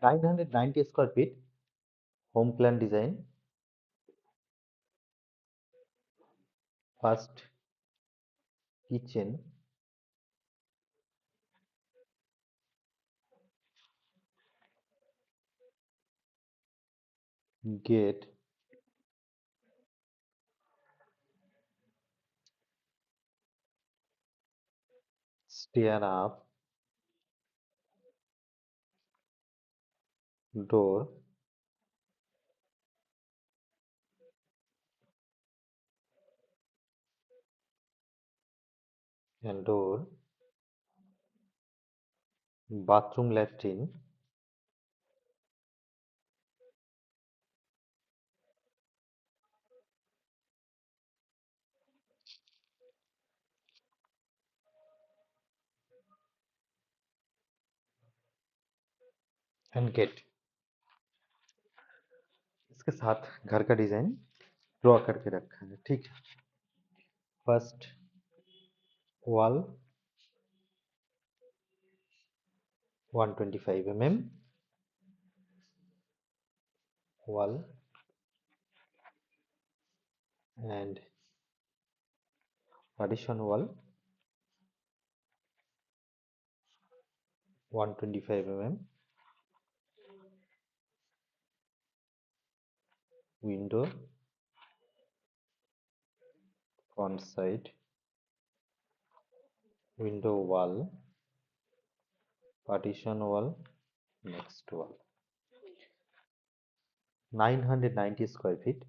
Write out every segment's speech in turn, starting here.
990 square feet home plan design. First, kitchen, gate, stair up, door, and door, bathroom, latrine, and gate. इसके साथ घर का design draw करके रखा है। ठीक है, first wall 125 mm, wall and partition wall 125 mm, window front side, window wall, partition wall, next wall. 990 square feet,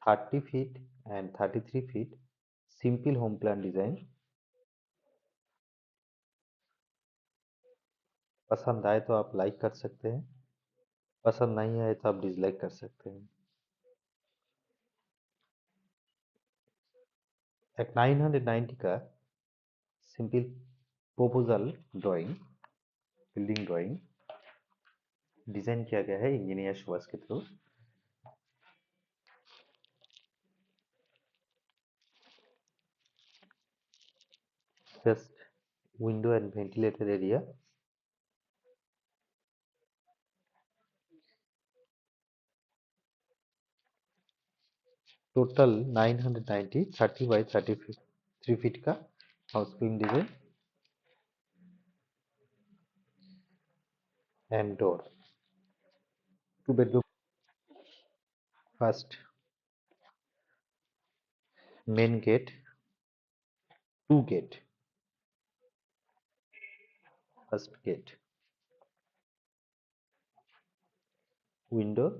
30 feet and 33 feet, simple home plan design. पसंद आए तो आप लाइक कर सकते हैं, पसंद नहीं आए तो आप डिसलाइक कर सकते हैं। एक 990 का simple proposal drawing, building drawing design किया गया है इंजीनियर सुभाष के through. Just window and ventilator area, total 990, 30 by 33 feet का house clean design and door, 2 bedroom. First main gate, 2 gate, first gate, window,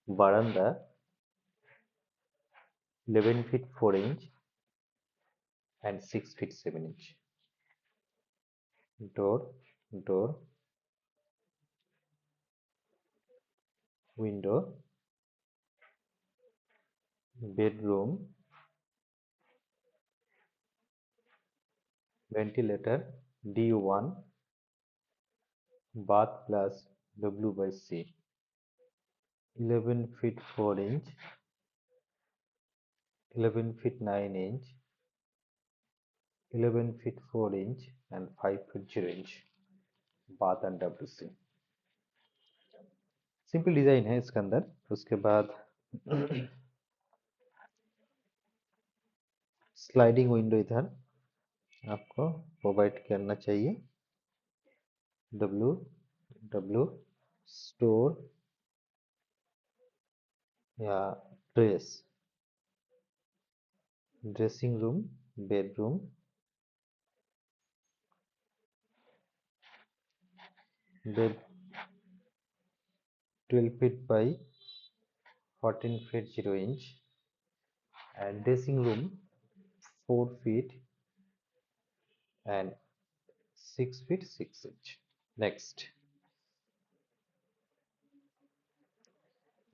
veranda 11 feet 4 inch and 6 feet 7 inch, door, window, bedroom, ventilator D1, bath plus W by C, 11 feet 4 inch, 11 feet 9 inch, 11 feet 4 inch and 5 feet 0 inch, bath and WC। Simple design है इसके अंदर। उसके बाद sliding window इधर आपको provide करना चाहिए, W store या dressing room, bedroom, bed 12 feet by 14 feet 0 inch and dressing room 4 feet and 6 feet 6 inch। Next,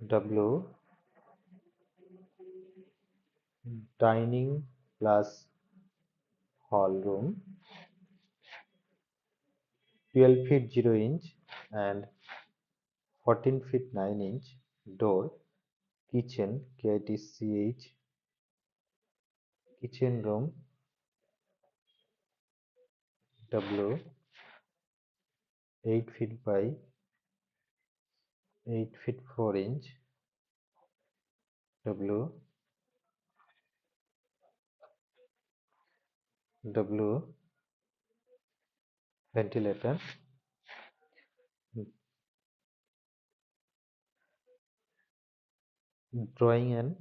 W dining plus hall room 12 feet 0 inch and 14 feet 9 inch, door, kitchen KITCH kitchen room W 8 feet by 8 feet 4 inch W W ventilator, drawing and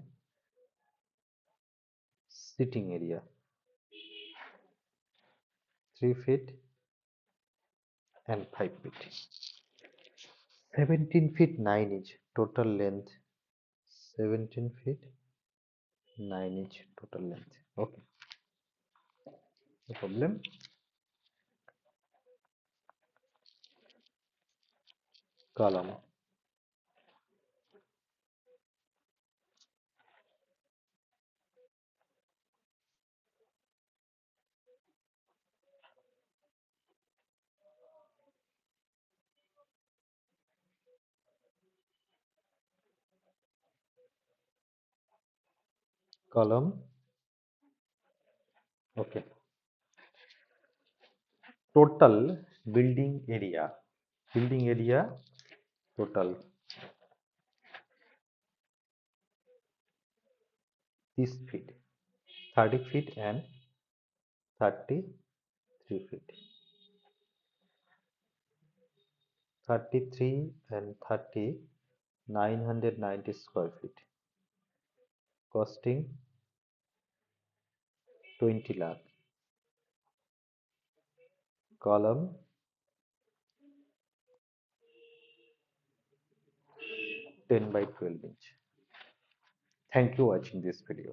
sitting area 3 feet and 5 feet. 17 feet 9 inch total length, 17 feet 9 inch total length. Okay, no problem. Column, column. Okay, total building area total this feet 30 feet and 33 feet, 33 and 30, 990 square feet, costing 20 lakh. Column 10 by 12 inch. Thank you for watching this video.